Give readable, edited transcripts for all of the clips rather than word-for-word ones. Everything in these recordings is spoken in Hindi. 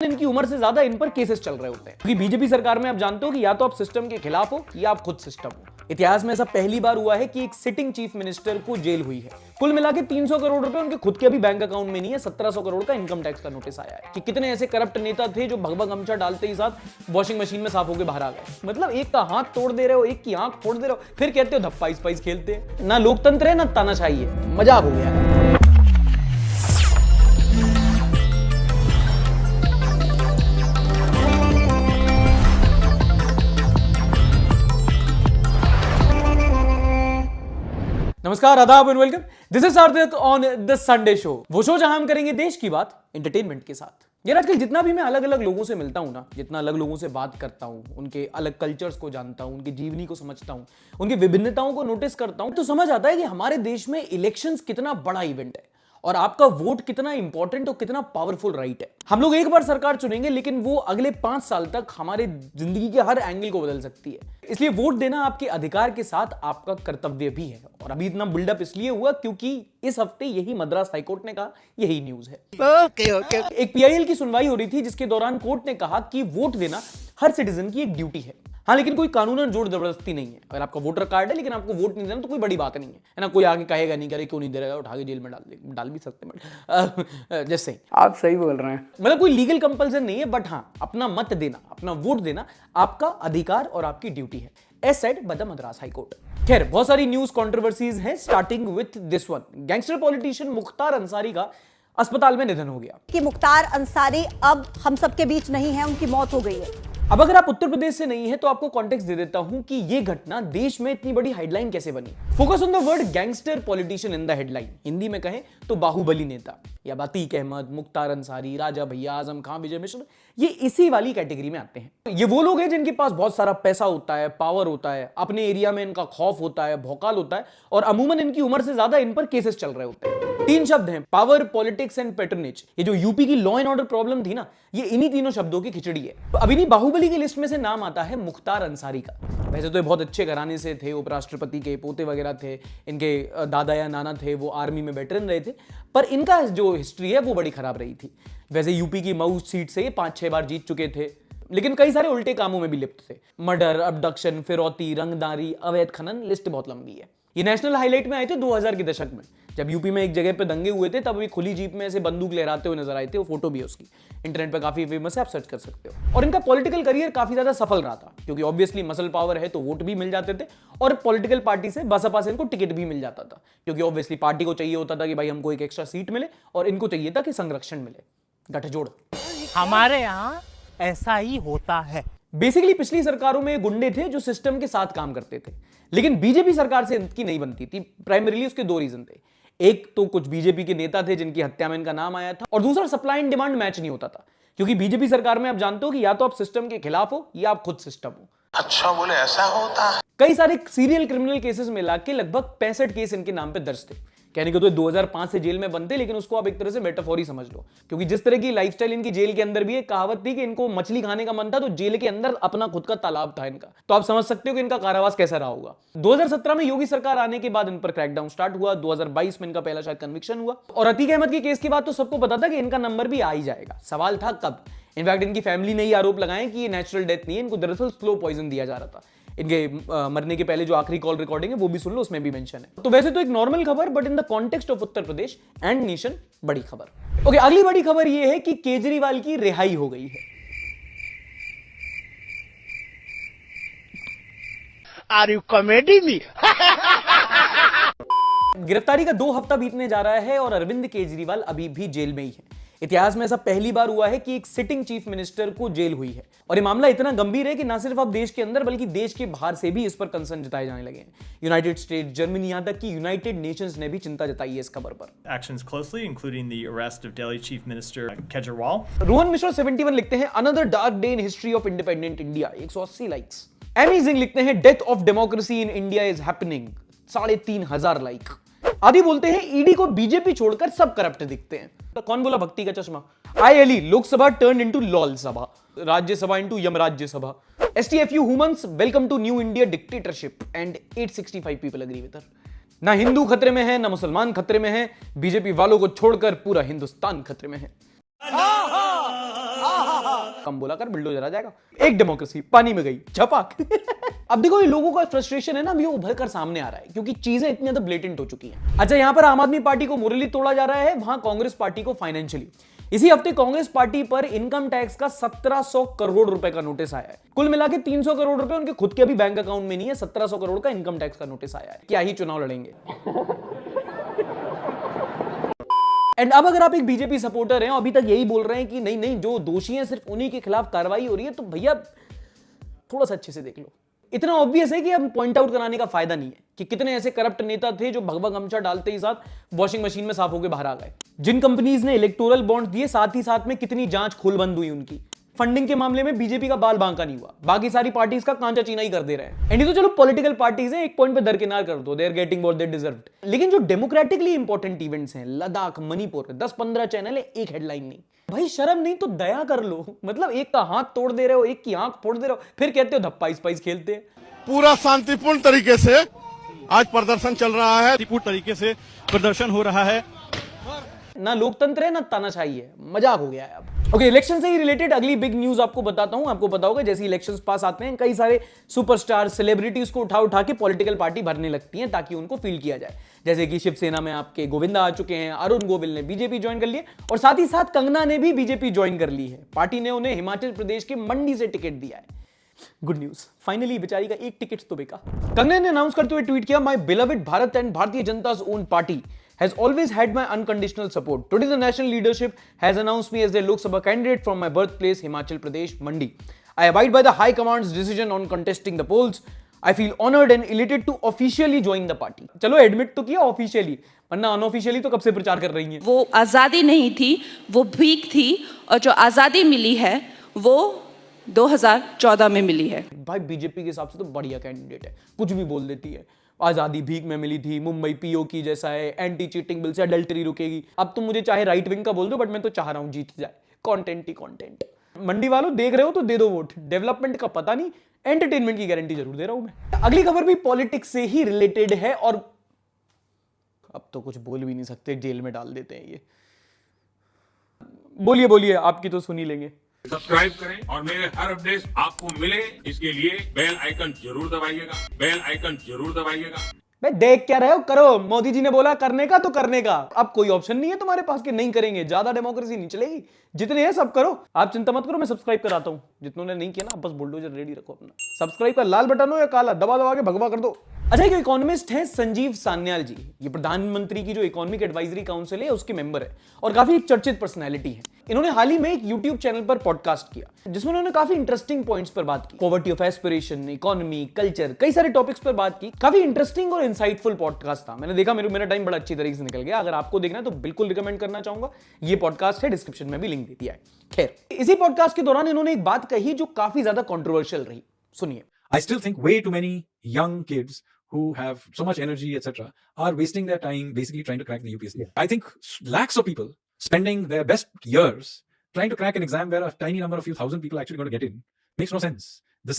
इनकी उम्र से ज्यादा इन पर केसेस चल रहे होते हैं, क्योंकि बीजेपी सरकार में आप जानते हो कि या तो आप सिस्टम के खिलाफ हो या आप खुद सिस्टम हो। इतिहास में ऐसा पहली बार हुआ है कि एक सिटिंग चीफ मिनिस्टर को जेल हुई है। कुल मिला के 300 करोड़ रुपए उनके खुद के अभी बैंक अकाउंट में नहीं है। 1700 करोड़ का इनकम टैक्स का नोटिस आया है कि कितने ऐसे करप्ट नेता थे जो भगवा गमछा डालते ही साथ वॉशिंग मशीन में साफ होकर बाहर आ गए। मतलब एक का हाथ तोड़ दे रहे हो, एक की आंख फोड़ दे रहे हो, फिर कहते हो धप्पा स्पाइस खेलते हैं। ना लोकतंत्र है ना तानाशाही है, मजाक हो गया है। नमस्कार, आदाब एंड वेलकम। दिस इज सार्थक ऑन द संडे शो, वो शो जहां हम करेंगे देश की बात एंटरटेनमेंट के साथ। यार आजकल जितना भी मैं अलग अलग लोगों से मिलता हूं ना, जितना अलग लोगों से बात करता हूं, उनके अलग कल्चर्स को जानता हूं, उनकी जीवनी को समझता हूं, उनकी विभिन्नताओं को नोटिस करता हूं, तो समझ आता है कि हमारे देश में इलेक्शंस कितना बड़ा इवेंट है और आपका वोट कितना इंपॉर्टेंट और कितना पावरफुल राइट है। हम लोग एक बार सरकार चुनेंगे, लेकिन वो अगले 5 साल तक हमारे जिंदगी के हर एंगल को बदल सकती है। इसलिए वोट देना आपके अधिकार के साथ आपका कर्तव्य भी है। और अभी इतना बिल्डअप इसलिए हुआ क्योंकि इस हफ्ते यही मद्रास हाईकोर्ट ने कहा, यही न्यूज है। एक पीआईएल की सुनवाई हो रही थी, जिसके दौरान कोर्ट ने कहा कि वोट देना हर सिटीजन की एक ड्यूटी है। हाँ, लेकिन कोई कानूनन जोर जबरदस्ती नहीं है। अगर आपका वोटर कार्ड है लेकिन आपको वोट नहीं देना तो कोई बड़ी बात नहीं है ना। कोई आगे कहेगा नहीं, करे क्यों नहीं दे रहा, उठा के जेल में डाल भी सकते हैं। जैसे आप सही बोल रहे हैं, मतलब कोई लीगल कंपल्सन नहीं है, बट हाँ, अपना मत देना, अपना वोट देना आपका अधिकार और आपकी ड्यूटी है, as said by the Madras high court. खैर, बहुत सारी न्यूज कंट्रोवर्सीज हैं, starting with this one. Gangster politician Mukhtar Ansari का अस्पताल में निधन हो गया। कि मुख्तार अंसारी अब हम सबके बीच नहीं है, उनकी मौत हो गई है। अब अगर आप उत्तर प्रदेश से नहीं है तो आपको कॉन्टेक्स्ट दे देता हूं कि यह घटना देश में इतनी बड़ी हेडलाइन कैसे बनी। Focus on the word gangster politician in the headline. Hindi में कहें तो बाहुबली नेता या अतीक अहमद, मुख्तार अंसारी, राजा भैया, आजम खान, विजय मिश्र, ये इसी वाली कैटेगरी में आते हैं। ये वो लोग हैं जिनके पास बहुत सारा पैसा होता है, पावर होता है, अपने एरिया में इनका खौफ होता है, भौकाल होता है, और अमूमन इनकी उम्र से ज्यादा इन पर केसेस चल रहे होते हैं। 3 शब्द हैं, पावर, पॉलिटिक्स एंड पैटर्नेज। ये जो यूपी की लॉ एंड ऑर्डर प्रॉब्लम थी ना, ये इन्हीं तीनों शब्दों की खिचड़ी है। तो अभी नहीं, बाहुबली की लिस्ट में से नाम आता है मुख्तार अंसारी का। वैसे तो ये बहुत अच्छे घराने से थे, उपराष्ट्रपति के पोते वगैरह थे, इनके दादा या नाना थे, वो आर्मी में वेटरन रहे थे, पर इनका जो हिस्ट्री है वो बड़ी खराब रही थी। वैसे यूपी की मऊ सीट से 5-6 बार जीत चुके थे, लेकिन कई सारे उल्टे कामों में भी लिप्त थे। मर्डर, अबडक्शन, फिरौती, रंगदारी, अवैध खनन, लिस्ट बहुत लंबी है। ये नेशनल हाईलाइट में आए थे 2000 के दशक में, जब यूपी में एक जगह पे दंगे हुए थे। तब भी खुली जीप में ऐसे बंदूक लहराते हुए नजर आए थे, वो फोटो भी है उसकी, इंटरनेट पे काफी फेमस है, आप सर्च कर सकते हो। और इनका पॉलिटिकल करियर काफी ज्यादा सफल रहा था, क्योंकि ऑब्वियसली मसल पावर है तो वोट भी मिल जाते थे, और पॉलिटिकल पार्टी से बसपा से इनको टिकट भी मिल जाता था, क्योंकि ऑब्वियसली पार्टी को चाहिए होता था कि भाई हमको एक एक्स्ट्रा सीट मिले, और इनको चाहिए था कि संरक्षण मिले, गठजोड़। हमारे यहाँ ऐसा ही होता है। बेसिकली पिछली सरकारों में गुंडे थे जो सिस्टम के साथ काम करते थे, लेकिन बीजेपी सरकार से इनकी नहीं बनती थी। प्राइमरीली उसके 2 रीजन थे। एक तो कुछ बीजेपी के नेता थे जिनकी हत्या में इनका नाम आया था, और दूसरा सप्लाई एंड डिमांड मैच नहीं होता था, क्योंकि बीजेपी सरकार में आप जानते हो कि या तो आप सिस्टम के खिलाफ हो या आप खुद सिस्टम हो। अच्छा, बोले ऐसा होता है। कई सारे सीरियल क्रिमिनल केसेस मिला के लगभग 65 केस इनके नाम पे दर्ज थे। कहने को तो 2005 से जेल में बनते, लेकिन उसको आप एक तरह से मेटाफोर ही समझ लो, क्योंकि जिस तरह की लाइफस्टाइल इनकी जेल के अंदर भी है। कहावत थी कि इनको मछली खाने का मन था तो जेल के अंदर अपना खुद का तालाब था इनका। तो आप समझ सकते हो कि इनका कारावास कैसा रहा होगा। 2017 में योगी सरकार आने के बाद इन पर क्रैकडाउन स्टार्ट हुआ। 2022 में इनका पहला शायद कन्विक्शन हुआ, और अतीक अहमद के केस के बाद तो सबको पता था कि इनका नंबर भी आ ही जाएगा। सवाल था कब। इनफैक्ट इनकी फैमिली ने ही आरोप लगाए कि ये नेचुरल डेथ नहीं है, इनको दरअसल स्लो पॉइजन दिया जा रहा था। इनके मरने के पहले जो आखिरी कॉल रिकॉर्डिंग है वो भी सुन लो, उसमें भी मेंशन है। तो वैसे तो एक नॉर्मल खबर, but in the context of Uttar Pradesh and nation बड़ी खबर। ओके, अगली बड़ी खबर ये है कि केजरीवाल की रिहाई हो गई है। Are you comedy me? गिरफ्तारी का 2 हफ्ता बीतने जा रहा है और अरविंद केजरीवाल अभी भी जेल में ही है। इतिहास में ऐसा पहली बार हुआ है कि एक सिटिंग चीफ मिनिस्टर को जेल हुई है, और ये मामला इतना गंभीर है कि ना सिर्फ अब देश के अंदर बल्कि देश के बाहर से भी इस पर कंसर्न जताए जाने लगे हैं। यूनाइटेड स्टेट, जर्मनी, यहां तक कि यूनाइटेड नेशंस ने भी चिंता जताई है इस खबर पर। Actions closely, including the arrest of Delhi Chief Minister Kejriwal. Rohan Mishra 71 लिखते हैं, another dark day in history of independent India, 180 likes. Amazing लिखते हैं, death of democracy in India is happening, 3500 like. आदि बोलते हैं, ईडी को बीजेपी छोड़कर सब करप्ट दिखते हैं। तो कौन बोला भक्ति का चश्मा? ILE, Lok Sabha turn into lol sabha, Rajya Sabha into यमराज्य सभा। STFU humans, welcome to new India dictatorship, and 865 people agree with her. ना हिंदू खतरे में है, ना मुसलमान खतरे में है, बीजेपी वालों को छोड़कर पूरा हिंदुस्तान खतरे में है। कम बोला कर, बुलडोजर आ जाएगा। एक डेमोक्रेसी पानी में गई, झपाक। अब देखो ये लोगों का फ्रस्ट्रेशन है ना, अभी वो उभर कर सामने आ रहा है क्योंकि चीजें इतनी ज्यादा ब्लेटेंट हो चुकी हैं। अच्छा, यहां पर आम आदमी पार्टी को मोरली तोड़ा जा रहा है, वहां कांग्रेस पार्टी को फाइनेंशियली। इसी हफ्ते कांग्रेस पार्टी पर इनकम टैक्स का 1700 करोड़ रुपए का नोटिस आया है। कुल मिला के 300 करोड़ रुपए उनके खुद के अभी बैंक अकाउंट में नहीं है, 1700 करोड़ का इनकम टैक्स का नोटिस आया है। क्या ही चुनाव लड़ेंगे। एंड अब अगर आप एक बीजेपी सपोर्टर हैं और अभी तक यही बोल रहे हैं कि नहीं नहीं जो दोषी हैं सिर्फ उन्हीं के खिलाफ कार्रवाई हो रही है, तो भैया थोड़ा सा अच्छे से देख लो। इतना ऑब्वियस है कि अब पॉइंट आउट कराने का फायदा नहीं है कि कितने ऐसे करप्ट नेता थे जो भगवा गमछा डालते ही साथ वॉशिंग मशीन में साफ होकर बाहर आ गए। जिन कंपनीज ने इलेक्टोरल बॉन्ड दिए, साथ ही साथ में कितनी जांच खोल बंद हुई उनकी। फंडिंग के मामले में बीजेपी का बाल बांका नहीं हुआ, बाकी सारी पार्टीज का कांचा चीना ही कर दे रहे हैं। एंड ये तो चलो पॉलिटिकल पार्टीज हैं, एक पॉइंट पे दरकिनार कर दो, they are getting what they deserved. लेकिन जो डेमोक्रेटिकली इंपॉर्टेंट इवेंट्स हैं, लद्दाख, मणिपुर, 10-15 चैनल है, एक हेडलाइन नहीं। भाई शर्म नहीं तो दया कर लो। मतलब एक का हाथ तोड़ दे रहे हो, एक की आंख फोड़ दे रहे हो, फिर कहते हो धप्पा स्पाइस खेलते हैं। पूरा शांतिपूर्ण तरीके से आज प्रदर्शन चल रहा है, शांतिपूर्ण तरीके से प्रदर्शन हो रहा है। ना लोकतंत्र है ना तानाशाही है, मजाक हो गया है अब। ओके, इलेक्शन से ही रिलेटेड अगली बिग न्यूज आपको बताता हूं। आपको पता होगा जैसे इलेक्शंस पास आते हैं, कई सारे सुपरस्टार सेलिब्रिटीज को उठा उठा के पॉलिटिकल पार्टी भरने लगती हैं ताकि उनको फील किया जाए। जैसे कि शिवसेना में आपके गोविंदा आ चुके हैं, अरुण गोविल ने बीजेपी ज्वाइन कर लिया और साथ ही साथ कंगना ने भी बीजेपी ज्वाइन कर ली है। पार्टी ने उन्हें हिमाचल प्रदेश के मंडी से टिकट दिया है। गुड न्यूज, फाइनली बेचारी का एक टिकट तो बिका। कंगना ने अनाउंस करते हुए ट्वीट किया, माय बिलवेड भारत एंड भारतीय जनता's own party has always had my unconditional support. Today the national leadership has announced me as their Lok Sabha candidate from my birthplace Himachal Pradesh, Mandi. I abide by the High Command's decision on contesting the polls. I feel honored and elated to officially join the party. चलो एडमिट तो किया ऑफिशियली, वरना अनऑफिशियली तो कब से प्रचार कर रही हैं। वो आज़ादी नहीं थी, वो भीख थी, और जो आज़ादी मिली है वो 2014 में मिली है। भाई बीजेपी के हिसाब से तो बढ़िया कैंडिडेट है, कुछ भी बोल देती है। आजादी भीख में मिली थी, मुंबई पीओ की जैसा है, एंटी चीटिंग बिल से अडल्टरी रुकेगी। अब तुम मुझे चाहे राइट विंग का बोल दो, बट मैं तो चाह रहा हूं जीत जाए। कंटेंट ही कंटेंट। मंडी वालों देख रहे हो तो दे दो वोट, डेवलपमेंट का पता नहीं, एंटरटेनमेंट की गारंटी जरूर दे रहा हूं मैं। अगली खबर भी पॉलिटिक्स से ही रिलेटेड है और अब तो कुछ बोल भी नहीं सकते, जेल में डाल देते हैं ये। बोलिए बोलिए, आपकी तो सुन ही लेंगे। सब्सक्राइब करें और मेरे हर अपडेट आपको मिले, इसके लिए बेल आइकन जरूर दबाइएगा, बेल आइकन जरूर दबाइएगा। भाई देख क्या रहे हो, करो। मोदी जी ने बोला करने का तो करने का, अब कोई ऑप्शन नहीं है तुम्हारे पास कि नहीं करेंगे। ज्यादा डेमोक्रेसी नहीं चलेगी, जितने हैं सब करो। आप चिंता मत करो, मैं सब्सक्राइब कराता हूं। जितनों ने नहीं किया ना, बस बुलडोजर रेडी रखो अपना। सब्सक्राइब का लाल बटन हो या काला, दबा दबा के भगवा कर दो। अच्छा, एक इकोनॉमिस्ट हैं संजीव सान्याल जी, ये प्रधानमंत्री की जो इकोनॉमिक एडवाइजरी काउंसिल है उसके मेंबर है और काफी चर्चित पर्सनैलिटी है। इन्होंने हाल ही में एक यूट्यूब चैनल पर पॉडकास्ट किया जिसमें उन्होंने काफी इंटरेस्टिंग पॉइंट्स पर बात की। Poverty of aspiration, economy, culture, कई सारे टॉपिक्स पर बात की। काफी इंटरेस्टिंग और इंसाइटफुल पॉडकास्ट था। मैंने देखा, मेरा टाइम बड़ा अच्छी तरीके से निकल गया। अगर आपको देखना है तो बिल्कुल रिकमेंड करना चाहूंगा। ये पॉडकास्ट है, डिस्क्रिप्शन में भी लिंक दे दिया है। खैर, इसी पॉडकास्ट के दौरान इन्होंने एक बात कही जो काफी ज्यादा कंट्रोवर्शियल रही। सुनिए। I still think way too many young kids who have so much energy, etc., are wasting their time basically trying to crack the UPSC. I think lakhs of people spending their best years trying to crack an exam where a tiny number of few thousand people actually going to get in makes no sense.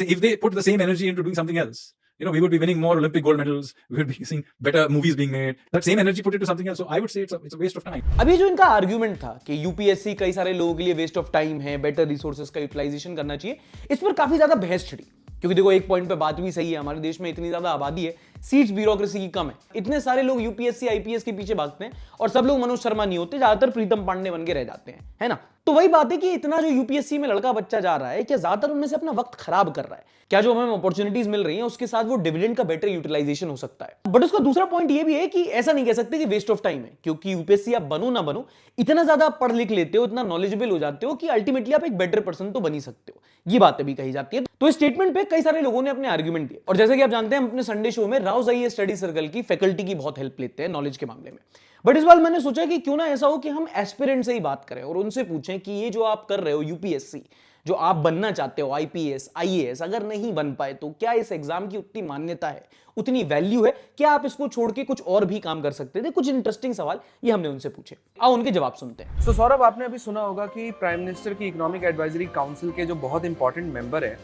If they put the same energy into doing something else, we would be winning more Olympic gold medals. We would be seeing better movies being made. That same energy put into something else. So I would say it's a waste of time. अभी जो इनका आर्ग्यूमेंट था कि यूपीएससी कई सारे लोगों के लिए वेस्ट ऑफ टाइम है, बेटर रिसोर्सेज का यूटिलाइजेशन करना चाहिए, इस पर काफी ज्यादा बहस छिड़ी। क्योंकि देखो, एक पॉइंट पे बात भी सही है, हमारे देश में इतनी ज्यादा आबादी है, सीट्स ब्यूरोक्रेसी की कम है, इतने सारे लोग यूपीएससी आईपीएस के पीछे भागते हैं और सब लोग मनोज शर्मा नहीं होते, ज्यादातर प्रीतम पांडे बन के रह जाते हैं, है ना। तो वही बात है कि इतना जो यूपीएससी में लड़का बच्चा जा रहा है, क्या ज्यादातर उनमें से अपना वक्त खराब कर रहा है? क्या जो हमें अपॉर्चुनिटीज मिल रही हैं उसके साथ वो डिविडेंड का बेटर यूटिलाइजेशन हो सकता है? बट उसका दूसरा पॉइंट ये भी है कि ऐसा नहीं कह सकते कि वेस्ट ऑफ टाइम है, क्योंकि यूपीएससी आप बनो ना बनो, इतना ज्यादा आप पढ़ लिख लेते हो, इतना नॉलेजेबल हो जाते हो कि अल्टीमेटली आप एक बेटर पर्सन तो बन ही सकते हो। ये बातें भी कही जाती है। तो इस स्टेटमेंट पे कई सारे लोगों ने अपने आर्ग्यूमेंट दिए और जैसे कि आप जानते हैं, हम अपने संडे शो में राउज आईएएस स्टडी सर्कल की फैकल्टी की बहुत हेल्प लेते हैं नॉलेज के मामले में। बट इस बार मैंने सोचा कि क्यों ना ऐसा हो कि हम एस्पिरेंट से ही बात करें और उनसे पूछें कि ये जो आप कर रहे हो यूपीएससी, जो आप बनना चाहते हो आईपीएस, आईएएस, अगर नहीं बन पाए तो क्या इस एग्जाम की उतनी मान्यता है, उतनी वैल्यू है? क्या आप इसको छोड़ के कुछ और भी काम कर सकते थे? कुछ इंटरेस्टिंग सवाल ये हमने उनसे पूछे, आओ उनके जवाब सुनते हैं। सो सौरभ, आपने अभी सुना होगा कि प्राइम मिनिस्टर की इकोनॉमिक एडवाइजरी काउंसिल के जो बहुत इंपॉर्टेंट मेंबर है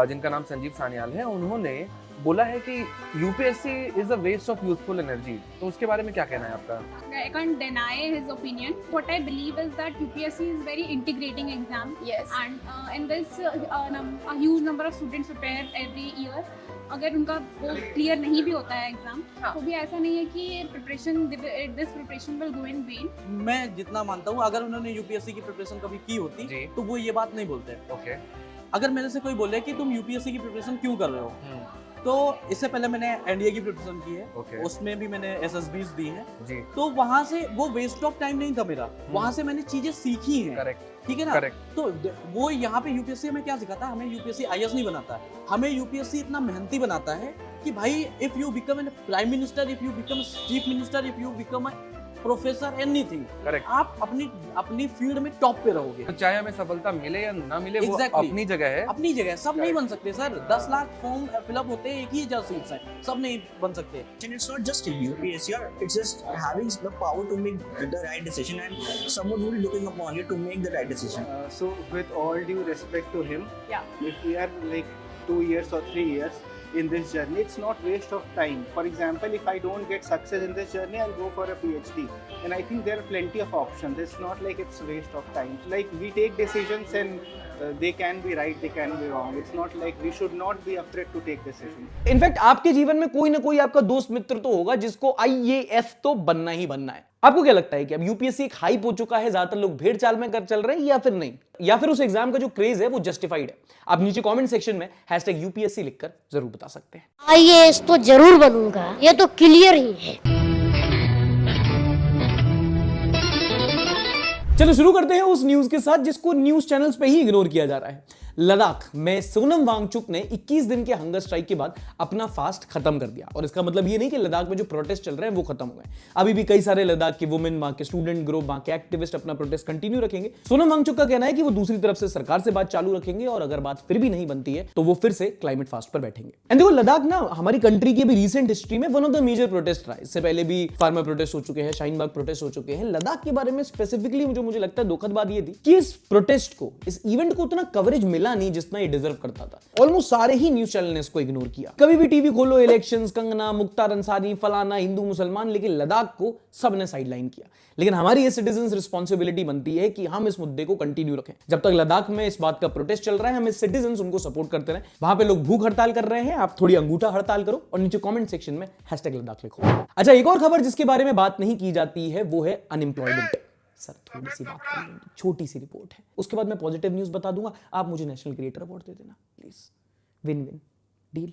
जिनका नाम संजीव सान्याल है, उन्होंने बोला है कि UPSC is a waste of youthful energy, तो उसके बारे में क्या कहना है आपका? I can't deny his opinion. What I believe is that UPSC is very integrating exam. Yes. And in this, a huge number of students prepare every year. अगर उनका वो क्लियर नहीं भी होता है एग्जाम, तो भी ऐसा नहीं है कि this preparation will go in when. मैं जितना मानता हूँ, अगर उन्होंने यूपीएससी की प्रिपरेशन कभी की होती तो वो ये बात नहीं बोलते। ओके। अगर मेरे से कोई बोले कि तुम यूपीएससी की प्रिपरेशन क्यों कर रहे हो, तो इससे पहले मैंने एनडीए की प्रिपरेशन की है, उसमें भी मैंने एसएसबीज दी है जी। तो वहां से वो वेस्ट ऑफ टाइम नहीं था मेरा, वहां से मैंने चीजें सीखी हैं। करेक्ट, ठीक है ना? तो वो यहाँ पे यूपीएससी हमें क्या सिखाता है? हमें यूपीएससी आईएएस नहीं बनाता है, हमें यूपीएससी इतना मेहनती बनाता है कि भाई if you become an prime minister, if you become chief minister, if you become professor, anything, आप अपनी फील्ड में टॉप पे रहोगे। तो चाहे हमें सफलता मिले या ना मिले, वो अपनी जगह है। अपनी जगह सब नहीं बन सकते सर। 10 लाख फॉर्म फिलअप होते हैं, एक ही जगह सीट्स हैं, सब नहीं बन सकते। It's not just UPSC, it's just having the power to make the right decision, and someone will be looking upon you to make the right decision. So with all due respect to him, if we are like 2 years or 3 years in this journey, it's not waste of time. For example, if I don't get success in this journey, I'll go for a PhD, and I think there are plenty of options. It's not like it's waste of time. Like we take decisions and they can be right, they can be wrong. It's not like we should not be afraid to take decisions. In fact आपके जीवन में कोई ना कोई आपका दोस्त मित्र तो होगा जिसको आईएएस तो बनना ही बनना है। आपको क्या लगता है कि अब यूपीएससी एक हाइप हो चुका है, ज्यादातर लोग भेड़ चाल में कर चल रहे हैं, या फिर नहीं, या फिर उस एग्जाम का जो क्रेज है वो जस्टिफाइड है? आप नीचे कमेंट सेक्शन में #UPSC लिखकर जरूर बता सकते हैं। आईएएस तो जरूर बनूंगा, ये तो क्लियर ही है। चलो शुरू करते हैं उस न्यूज के साथ जिसको न्यूज चैनल्स पे ही इग्नोर किया जा रहा है। लद्दाख में सोनम वांगचुक ने 21 दिन के हंगर स्ट्राइक के बाद अपना फास्ट खत्म कर दिया, और इसका मतलब ये नहीं कि लद्दाख में जो प्रोटेस्ट चल रहे हैं वो खत्म हो गए। अभी भी कई सारे लद्दाख के वुमेन, वहां के स्टूडेंट ग्रुप, वहां के एक्टिविस्ट अपना प्रोटेस्ट कंटिन्यू रखेंगे। सोनम वांगचुक का कहना है कि वो दूसरी तरफ से सरकार से बात चालू रखेंगे, और अगर बात फिर भी नहीं बनती है तो वो फिर से क्लाइमेट फास्ट पर बैठेंगे। एंड देखो, लद्दाख ना हमारी कंट्री की भी रिसेंट हिस्ट्री में one of the major protest रहा है। इससे पहले भी फार्मर प्रोटेस्ट हो चुके हैं, शाहीन बाग प्रोटेस्ट हो चुके हैं। लद्दाख के बारे में स्पेसिफिकली जो मुझे लगता है दुखद बात ये थी कि इस प्रोटेस्ट को, इस इवेंट को उतना कवरेज मिला नहीं जितना ये डिजर्व करता था। ऑलमोस्ट सारे ही न्यूज चैनल ने इसको इग्नोर किया। कभी भी टीवी खोलो, इलेक्शंस, कंगना, मुख्तार अंसारी, फलाना, हिंदू मुसलमान, लेकिन लद्दाख को सबने साइडलाइन किया। लेकिन हमारी ये सिटीजंस रिस्पांसिबिलिटी बनती है कि हम इस मुद्दे को कंटिन्यू रखें। जब तक लद्दाख में इस बात का प्रोटेस्ट चल रहा है, हम इस सिटीजंस उनको सपोर्ट करते रहें। वहां पे लोग भूख हड़ताल कर रहे हैं, आप थोड़ी अंगूठा हड़ताल करो और नीचे कमेंट सेक्शन में #लद्दाख लिखो। अच्छा, एक और खबर जिसके बारे में बात नहीं की जाती है वो है अनएम्प्लॉयमेंट। सर थोड़ी सी बात कर लेंगे, छोटी सी रिपोर्ट है, उसके बाद मैं पॉजिटिव न्यूज बता दूंगा। आप मुझे नेशनल क्रिएटर अवार्ड दे देना please. Win win deal.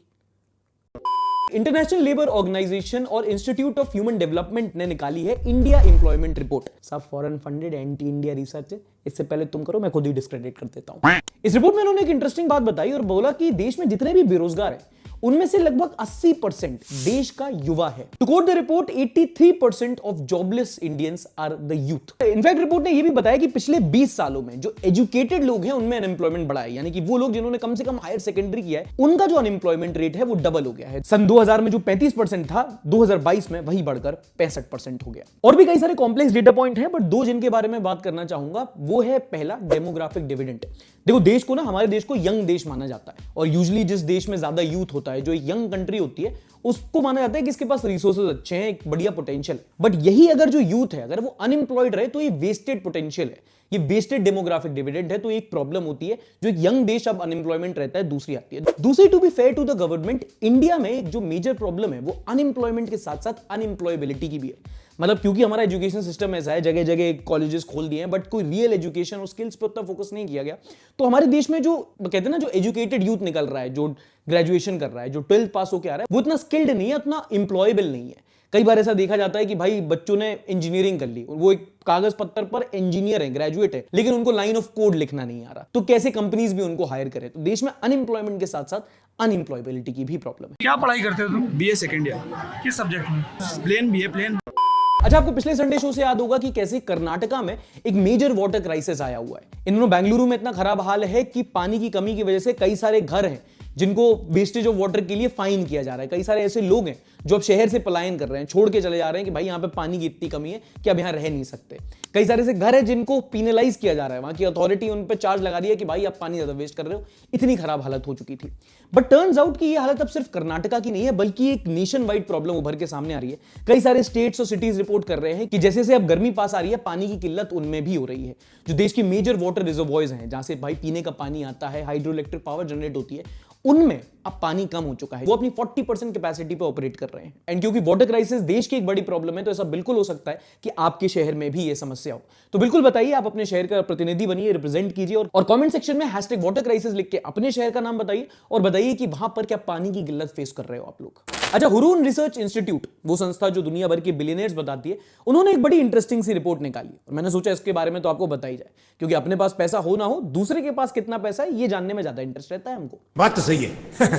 International labour organisation और इंस्टीट्यूट ऑफ ह्यूमन डेवलपमेंट ने निकाली है इंडिया एम्प्लॉयमेंट रिपोर्ट। सब foreign funded anti India research है, इससे पहले तुम करो, मैं खुद ही डिस्क्रेडिट कर देता हूं। इस रिपोर्ट में उन्होंने एक इंटरेस्टिंग बात बताई और बोला कि देश में जितने भी बेरोजगार हैं उनमें से लगभग 80% देश का युवा है। To quote the report, 83% of jobless Indians are the youth. In fact report ने यह भी बताया कि पिछले 20 सालों में जो एजुकेटेड लोग हैं उनमें अनएम्प्लॉयमेंट बढ़ा है, यानी कि वो लोग जिन्होंने कम से कम हायर सेकेंडरी किया है उनका जो अनएम्प्लॉयमेंट रेट है वो डबल हो गया है। सन 2000 में जो 35% था, 2022 में वही बढ़कर 65% हो गया। और भी कई सारे कॉम्प्लेक्स डेटा पॉइंट हैं, बट दो जिनके बारे में बात करना चाहूंगा वो है पहला, डेमोग्राफिक डिविडेंड। देखो, देश को ना, हमारे देश को यंग देश माना जाता है, और यूजुअली जिस देश में ज्यादा यूथ होता है, जो एक यंग कंट्री होती है, उसको माना जाता है कि इसके पास रिसोर्सेज अच्छे हैं, एक बढ़िया पोटेंशियल। बट यही अगर जो यूथ है, अगर वो अनएम्प्लॉयड रहे तो ये वेस्टेड पोटेंशियल है, ये वेस्टेड डेमोग्राफिक डिविडेंड है। तो एक प्रॉब्लम होती है, जो एक यंग देश अब अनएम्प्लॉयमेंट रहता है, दूसरी आती है। दूसरी, to be fair to the government, India में एक जो मेजर प्रॉब्लम है वो अनएम्प्लॉयमेंट के साथ साथ अनएम्प्लॉयबिलिटी की भी है। मतलब क्योंकि हमारा एजुकेशन सिस्टम ऐसा है, जगह जगह कॉलेजेस खोल दिए हैं, बट कोई रियल एजुकेशन और स्किल्स पे उतना फोकस नहीं किया गया। तो हमारे देश में जो कहते हैं ना, जो एजुकेटेड यूथ निकल रहा है, जो ग्रेजुएशन कर रहा है, जो 12th पास होकर आ रहा है, वो उतना स्किल्ड नहीं है, उतना एम्प्लॉयबल नहीं है। कई बार ऐसा देखा जाता है कि भाई बच्चों ने इंजीनियरिंग कर ली, वो एक कागज पत्तर पर इंजीनियर है, ग्रेजुएट है, लेकिन उनको लाइन ऑफ कोड लिखना नहीं आ रहा, तो कैसे कंपनीज भी उनको हायर करे? तो देश में अनएम्प्लॉयमेंट के साथ साथ अनएम्प्लॉयबिलिटी की भी प्रॉब्लम है। क्या पढ़ाई करते हो तुम? BA second year. किस सब्जेक्ट में? Plain BA plain. अच्छा, आपको पिछले संडे शो से याद होगा कि कैसे कर्नाटका में एक मेजर वाटर क्राइसिस आया हुआ है। इन दिनों बेंगलुरु में इतना खराब हाल है कि पानी की कमी की वजह से कई सारे घर हैं जिनको वेस्टेज ऑफ वाटर के लिए फाइन किया जा रहा है। कई सारे ऐसे लोग हैं जो अब शहर से पलायन कर रहे हैं, छोड़ के चले जा रहे हैं कि भाई यहाँ पे पानी की इतनी कमी है कि अब यहाँ रह नहीं सकते। कई सारे ऐसे घर है जिनको पीनलाइज किया जा रहा है, वहां की अथॉरिटी उन पर चार्ज लगा दिया कि भाई आप पानी ज्यादा वेस्ट कर रहे हो। इतनी खराब हालत हो चुकी थी। बट टर्न्स आउट कि ये हालत अब सिर्फ कर्नाटका की नहीं है, बल्कि एक नेशन वाइड प्रॉब्लम उभर के सामने आ रही है। कई सारे स्टेट्स और सिटीज रिपोर्ट कर रहे हैं कि जैसे जैसे अब गर्मी पास आ रही है, पानी की किल्लत उनमें भी हो रही है। जो देश की मेजर वाटर रिजर्वॉयर्स हैं, जहां से भाई पीने का पानी आता है, हाइड्रो इलेक्ट्रिक पावर जनरेट होती है, उनमें अब पानी कम हो चुका है। वो अपनी 40% कैपेसिटी पे ऑपरेट कर रहे हैं। एंड क्योंकि वाटर क्राइसिस देश की एक बड़ी प्रॉब्लम है, तो ऐसा बिल्कुल हो सकता है कि आपके शहर में भी ये समस्या हो। तो बिल्कुल बताइए, आप अपने शहर का प्रतिनिधि बनिए, रिप्रेजेंट कीजिए और कमेंट सेक्शन में #watercrisis लिख के अपने शहर का नाम बताइए और बताइए कि वहां पर क्या पानी की किल्लत फेस कर रहे हो आप लोग। अच्छा, हुरून रिसर्च इंस्टीट्यूट, वो संस्था जो दुनिया भर के बिलियनियर्स बताती है, उन्होंने एक बड़ी इंटरेस्टिंग सी रिपोर्ट निकाली और मैंने सोचा इसके बारे में तो आपको बताई जाए, क्योंकि अपने पास पैसा हो ना हो, दूसरे के पास कितना पैसा है ये जानने में ज्यादा इंटरेस्ट रहता है हमको। बात तो सही है।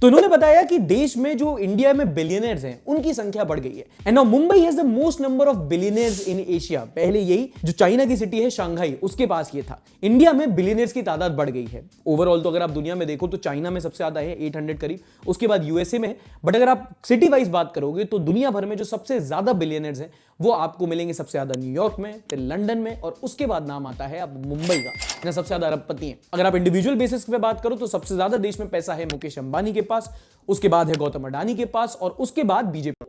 तो इन्होंने बताया कि देश में जो इंडिया में बिलियनर्स हैं, उनकी संख्या बढ़ गई है। And now Mumbai has the most number of billionaires in Asia. पहले यही जो चाइना की सिटी है शंघाई, उसके पास ये था। इंडिया में बिलियनर्स की तादाद बढ़ गई है। ओवरऑल तो अगर आप दुनिया में देखो तो चाइना में सबसे ज्यादा है, 800 करीब, उसके बाद यूएसए में है। बट अगर आप सिटी वाइज बात करोगे तो दुनिया भर में जो सबसे ज्यादा बिलियनर्स हैं वो आपको मिलेंगे सबसे ज्यादा न्यूयॉर्क में, फिर लंदन में, और उसके बाद नाम आता है अब मुंबई का, जहां सबसे ज्यादा अरबपति हैं। अगर आप इंडिविजुअल बेसिस पे बात करो तो सबसे ज्यादा देश में पैसा है मुकेश अंबानी के पास, उसके बाद है गौतम अडानी के पास, और उसके बाद बीजेपी।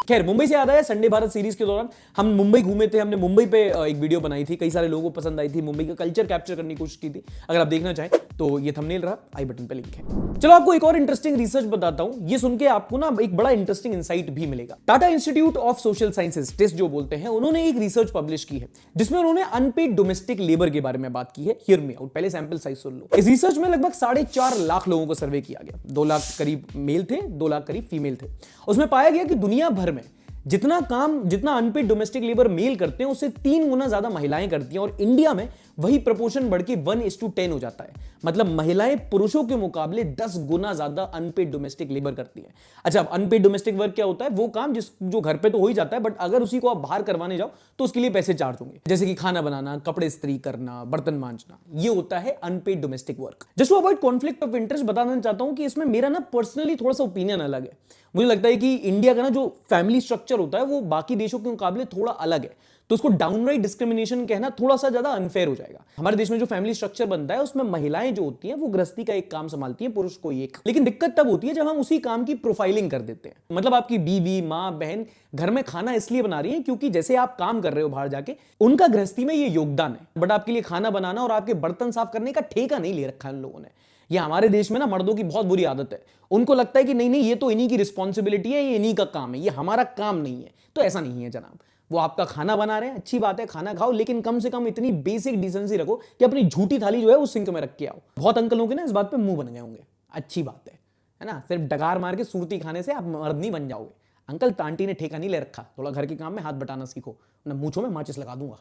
खैर, मुंबई से याद आया, संडे भारत सीरीज के दौरान हम मुंबई घूमे थे। हमने मुंबई पे एक वीडियो बनाई थी, कई सारे लोगों को पसंद आई थी। मुंबई का कल्चर कैप्चर करने की कोशिश की थी। अगर आप देखना चाहें तो ये थंबनेल रहा, आई बटन पे लिंक है। चलो आपको एक और इंटरेस्टिंग रिसर्च बताता हूं। ये सुन के आपको ना एक बड़ा इंटरेस्टिंग इंसाइट भी मिलेगा। Tata institute of social sciences, test जो बोलते हैं, उन्होंने एक रिसर्च पब्लिश की है जिसमें उन्होंने अनपेड डोमेस्टिक लेबर के बारे में बात की है। हियर मी आउट, पहले सैंपल साइज सुन लो। इस रिसर्च में लगभग 4.5 लाख लोगों को सर्वे किया गया। 2 लाख करीब मेल थे, 2 लाख करीब फीमेल थे। उसमें पाया गया कि दुनिया भर में जितना अनपेड डोमेस्टिक लेबर मेल करते हैं, उससे 3 गुना ज्यादा महिलाएं करती हैं, और इंडिया में वही प्रपोर्शन बढ़ के 1:10 हो जाता है। मतलब महिलाएं पुरुषों के मुकाबले 10 गुना ज्यादा अनपेड डोमेस्टिक लेबर करती हैं। अच्छा, अब अनपेड डोमेस्टिक वर्क क्या होता है? वो काम जो घर पे तो हो ही जाता है, बट अगर उसी को आप बाहर करवाने जाओ तो उसके लिए पैसे चार्ज होंगे। जैसे कि खाना बनाना, कपड़े इस्त्री करना, बर्तन मांजना, ये होता है unpaid domestic work. Just to avoid conflict of interest बताना चाहता हूं कि इसमें मेरा ना पर्सनली थोड़ा सा ओपिनियन अलग है। मुझे लगता है कि इंडिया का ना जो फैमिली स्ट्रक्चर होता है वो बाकी देशों के मुकाबले थोड़ा अलग है, तो उसको डाउनराइट डिस्क्रिमिनेशन कहना थोड़ा सा ज्यादा अनफेयर हो जाएगा। हमारे देश में जो फैमिली स्ट्रक्चर बनता है उसमें महिलाएं जो होती हैं वो गृहस्थी का एक काम संभालती हैं, पुरुष को एक। लेकिन दिक्कत तब होती है जब हम उसी काम की प्रोफाइलिंग कर देते हैं। मतलब आपकी बीवी, माँ, बहन घर में खाना इसलिए बना रही है क्योंकि जैसे आप काम कर रहे हो बाहर जाके, उनका गृहस्थी में ये योगदान है, बट आपके लिए खाना बनाना और आपके बर्तन साफ करने का ठेका नहीं ले रखा है उन लोगों ने। ये हमारे देश में ना मर्दों की बहुत बुरी आदत है। उनको लगता है कि नहीं ये तो इन्हीं की रिस्पॉन्सिबिलिटी है, ये इन्हीं का काम है, ये हमारा काम नहीं है। तो ऐसा नहीं है जनाब। वो आपका खाना बना रहे हैं, अच्छी बात है, खाना खाओ, लेकिन कम से कम इतनी बेसिक डिसेंसी रखो कि अपनी झूठी थाली जो है उस सिंक में रख के आओ। बहुत अंकलों के ना इस बात पे मुंह बन गए होंगे, अच्छी बात है ना। सिर्फ डकार मार के सुरती खाने से आप मर्द नहीं बन जाओगे। अंकल, आंटी ने ठेका नहीं ले रखा, थोड़ा घर के काम में हाथ बटाना सीखो, ना मूंछों में माचिस लगा दूंगा।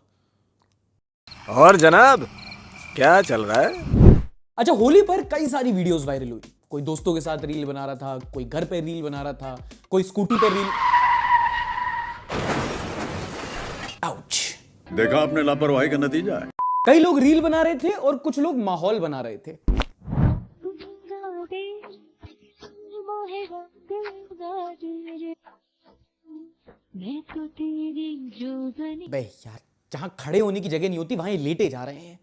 और जनाब क्या चल रहा है? अच्छा, होली पर कई सारी वीडियोस वायरल हुई। कोई दोस्तों के साथ रील बना रहा था, कोई घर पे रील बना रहा था, कोई स्कूटी पे रील। आउच। देखा आपने लापरवाही का नतीजा है। कई लोग रील बना रहे थे और कुछ लोग माहौल बना रहे थे। बे यार, जहां खड़े होने की जगह नहीं होती वहां ये लेटे जा रहे हैं।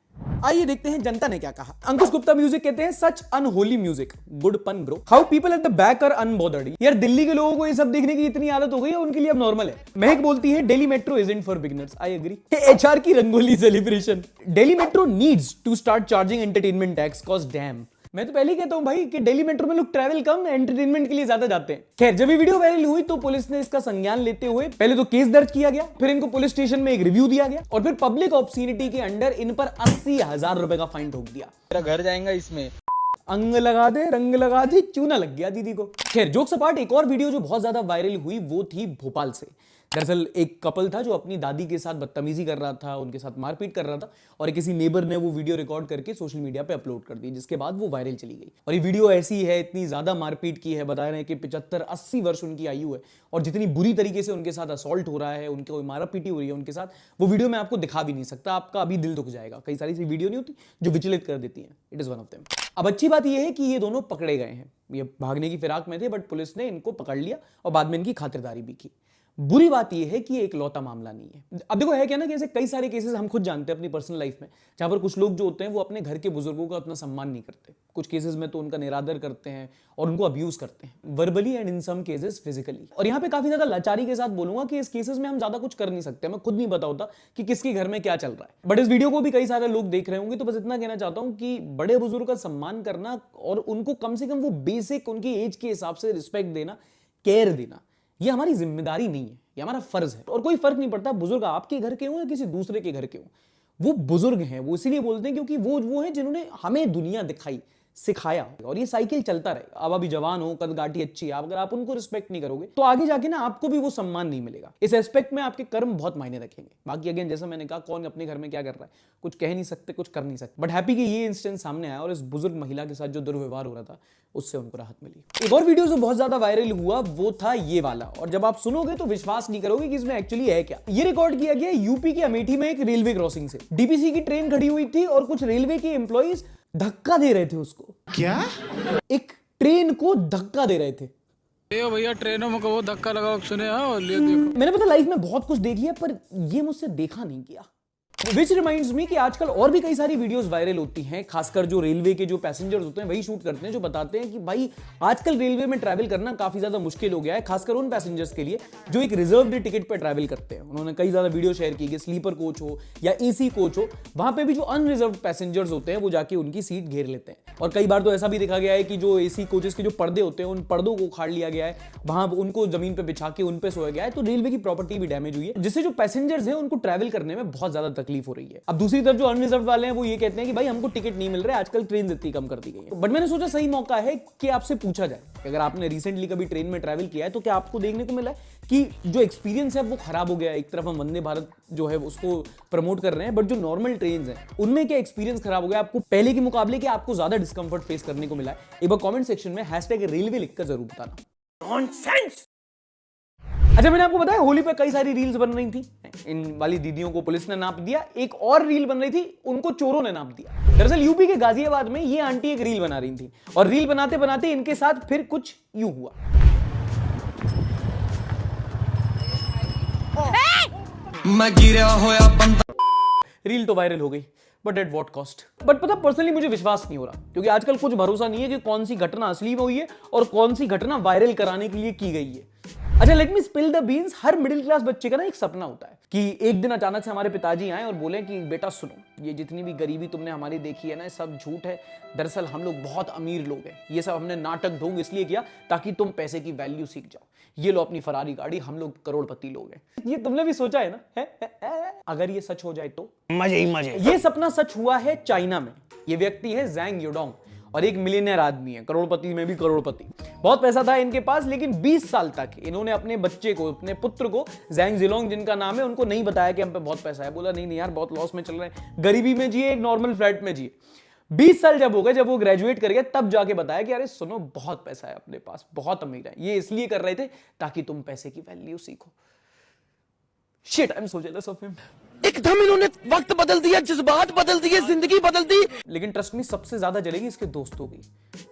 आइए देखते हैं जनता ने क्या कहा। अंकुश गुप्ता म्यूजिक कहते हैं, such unholy music, good pun bro. How people at the back are unbothered. यार, दिल्ली के लोगों को ये सब देखने की इतनी आदत हो गई है, उनके लिए अब नॉर्मल है। महक बोलती है, Delhi metro isn't for beginners. I agree. HR की rangoli celebration. Delhi metro needs to start charging entertainment tax, cause damn. मैं तो पहले ही कहता हूं भाई कि दिल्ली मेट्रो में लोग ट्रैवल कम, एंटरटेनमेंट के लिए ज्यादा जाते हैं। खैर, जब ये वीडियो वायरल हुई तो पुलिस ने इसका संज्ञान लेते हुए पहले तो केस दर्ज किया गया, फिर इनको पुलिस स्टेशन में एक रिव्यू दिया गया, और फिर पब्लिक ऑब्स्सीनिटी के अंडर इन पर 80,000 रुपए का फाइन ठोक दिया। मेरा घर जाएगा इसमें। अंग लगा दे, रंग लगा दे, चूना लग गया दीदी को। खैर, जोक्स अपार्ट, एक और वीडियो जो बहुत ज्यादा वायरल हुई वो थी भोपाल से। दरअसल एक कपल था जो अपनी दादी के साथ बदतमीजी कर रहा था, उनके साथ मारपीट कर रहा था, और किसी नेबर ने वो वीडियो रिकॉर्ड करके सोशल मीडिया पे अपलोड कर दी, जिसके बाद वो वायरल चली गई। और ये वीडियो ऐसी है, इतनी ज्यादा मारपीट की है, बता रहे हैं कि 75-80 वर्ष उनकी आयु है, और जितनी बुरी तरीके से उनके साथ असॉल्ट हो रहा है, उनकी मारापीटी हो रही है उनके साथ, वो वीडियो मैं आपको दिखा भी नहीं सकता, आपका अभी दिल दुख जाएगा। कई सारी वीडियो नहीं होती जो विचलित कर देती हैं, it is one of them. अब अच्छी बात यह है कि ये दोनों पकड़े गए हैं। ये भागने की फिराक में थे, बट पुलिस ने इनको पकड़ लिया और बाद में इनकी खातिरदारी भी की। बुरी बात यह है कि ये इकलौता मामला नहीं है। अब देखो है क्या ना कि ऐसे कई सारे केसेस हम खुद जानते हैं अपनी पर्सनल लाइफ में, जहां पर कुछ लोग जो होते हैं वो अपने घर के बुजुर्गों का उतना सम्मान नहीं करते। कुछ केसेस में तो उनका निरादर करते हैं और उनको अब्यूज करते हैं, verbally and in some cases physically. और यहाँ पे काफी ज्यादा लाचारी के साथ बोलूंगा कि इस केसेस में हम ज्यादा कुछ कर नहीं सकते। हमें खुद नहीं पता होता कि किसके घर में क्या चल रहा है। बट इस वीडियो को भी कई सारे लोग देख रहे होंगे, तो बस इतना कहना चाहता हूं कि बड़े बुजुर्ग का सम्मान करना और उनको कम से कम वो बेसिक उनकी एज के हिसाब से रिस्पेक्ट देना, केयर देना, ये हमारी जिम्मेदारी नहीं है, ये हमारा फर्ज है। और कोई फर्क नहीं पड़ता बुजुर्ग आपके घर के हों या किसी दूसरे के घर के हों, वो बुजुर्ग हैं। वो इसीलिए बोलते हैं क्योंकि वो हैं जिन्होंने हमें दुनिया दिखाई, सिखाया। और ये साइकिल चलता रहेगा। अब अभी जवान हो, कदगाठी अच्छी है, अगर आप उनको रिस्पेक्ट नहीं करोगे तो आगे जाके ना आपको भी वो सम्मान नहीं मिलेगा। इस एस्पेक्ट में आपके कर्म बहुत मायने रखेंगे। बाकी अगेन जैसा मैंने कहा, कौन अपने घर में क्या कर रहा है कुछ कह नहीं सकते, कुछ कर नहीं सकते। बट हैप्पी कि ये इंस्टेंस सामने आया और इस बुजुर्ग महिला के साथ जो दुर्व्यवहार हो रहा था उससे उनको राहत मिली। एक और वीडियो जो बहुत ज्यादा वायरल हुआ वो था ये वाला, और जब आप सुनोगे तो विश्वास नहीं करोगे कि इसमें एक्चुअली है क्या। ये रिकॉर्ड किया गया यूपी के अमेठी में एक रेलवे क्रॉसिंग से। डीपीसी की ट्रेन खड़ी हुई थी और कुछ रेलवे के एम्प्लॉइज धक्का दे रहे थे उसको। क्या? एक ट्रेन को धक्का दे रहे थे। भैया ट्रेनों में वो धक्का लगा सुने। देखो मैंने पता लाइफ में बहुत कुछ देख लिया पर ये मुझसे देखा नहीं गया। विच रिमाइंड्स मी कि आजकल और भी कई सारी वीडियोस वायरल होती हैं, खासकर जो रेलवे के जो पैसेंजर्स होते हैं वही शूट करते हैं, जो बताते हैं कि भाई आजकल रेलवे में ट्रैवल करना काफी ज्यादा मुश्किल हो गया है, खासकर उन पैसेंजर्स के लिए जो एक रिजर्व्ड टिकट पर ट्रैवल करते हैं। उन्होंने कई ज्यादा वीडियो शेयर की कि स्लीपर कोच हो या एसी कोच हो, वहां पे भी जो अनरिजर्व्ड पैसेंजर्स होते हैं वो जाके उनकी सीट घेर लेते हैं। और कई बार तो ऐसा भी देखा गया है कि जो एसी कोचेस के जो पर्दे होते हैं उन पर्दों को उखाड़ लिया गया है, वहां उनको जमीन पे बिछा के उन पे सोया गया है। तो रेलवे की प्रॉपर्टी भी डैमेज हुई है, जिससे जो पैसेंजर्स हैं उनको ट्रैवल करने में बहुत ज्यादा तकलीफ हो रही है। अब दूसरी तरफ जो अनरिजर्व वाले हैं वो ये कहते हैं कि भाई हमको टिकट नहीं मिल रहा है, आजकल ट्रेन इतनी कम कर दी गई है। बट मैंने सोचा सही मौका है कि आपसे पूछा जाए कि अगर आपने रिसेंटली कभी ट्रेन में ट्रैवल किया है तो क्या आपको देखने को मिला है कि जो एक्सपीरियंस है वो खराब हो गया है। एक तरफ हम वंदे भारत जो है उसको प्रमोट कर रहे हैं, बट जो नॉर्मल ट्रेन हैं उनमें क्या एक्सपीरियंस खराब हो गया आपको पहले के मुकाबले, कि आपको ज्यादा डिस्कंफर्ट फेस करने को मिला है? एक बार कमेंट सेक्शन में #रेलवे लिखकर जरूर बताना। नॉनसेंस। अच्छा, मैंने आपको बताया होली पे कई सारी रील्स बन रही थी। इन वाली दीदियों को पुलिस ने नाप दिया, एक और रील बन रही थी उनको चोरों ने नाप दिया। दरअसल यूपी के गाजियाबाद में ये आंटी एक रील बना रही थी और रील बनाते बनाते इनके साथ फिर कुछ यूं हुआ। मैं गिरा होया बंदा। रील तो वायरल हो गई, but at what cost? But पता पर्सनली मुझे विश्वास नहीं हो रहा, क्योंकि आजकल कुछ भरोसा नहीं है कि कौन सी घटना असली में हुई है और कौन सी घटना वायरल कराने के लिए की गई है। अच्छा, let me spill the beans. Her middle class बच्चे का ना एक सपना होता है कि एक दिन अचानक से हमारे पिताजी आए और बोले कि बेटा सुनो, ये जितनी भी गरीबी तुमने हमारी देखी है ना, सब झूठ है। दरअसल हम लोग बहुत अमीर लोग हैं, ये सब हमने नाटक ढोंग इसलिए किया ताकि तुम पैसे की वैल्यू सीख जाओ। ये लो अपनी फरारी गाड़ी, हम लोग करोड़पति लोग हैं। ये तुमने भी सोचा है ना? है? अगर ये सच हो जाए तो मजे ही मजे। ये सपना सच हुआ है चाइना में। ये व्यक्ति है ज़ैंग युडोंग और एक मिलियनेयर आदमी है, करोड़पति में भी करोड़पति। बहुत पैसा था इनके पास, लेकिन 20 साल तक इन्होंने अपने बच्चे को, अपने पुत्र को, ज़ैंग जिलोंग जिनका नाम है, उनको नहीं बताया कि हम पे बहुत पैसा है। बोला नहीं यार बहुत लॉस में चल रहे हैं, गरीबी में जिए, एक नॉर्मल फ्लैट में जिए। 20 साल जब हो गए, जब वो ग्रेजुएट कर गए, तब जाके बताया कि अरे सुनो बहुत पैसा है अपने पास, बहुत अमीर है। ये इसलिए कर रहे थे ताकि तुम पैसे की वैल्यू सीखो। Shit, I am so jealous of him. एकदम इन्होंने वक्त बदल दिया, जज्बात बदल दिए, जिंदगी बदल दी। लेकिन ट्रस्ट मी, सबसे ज्यादा जलेगी इसके दोस्तों की।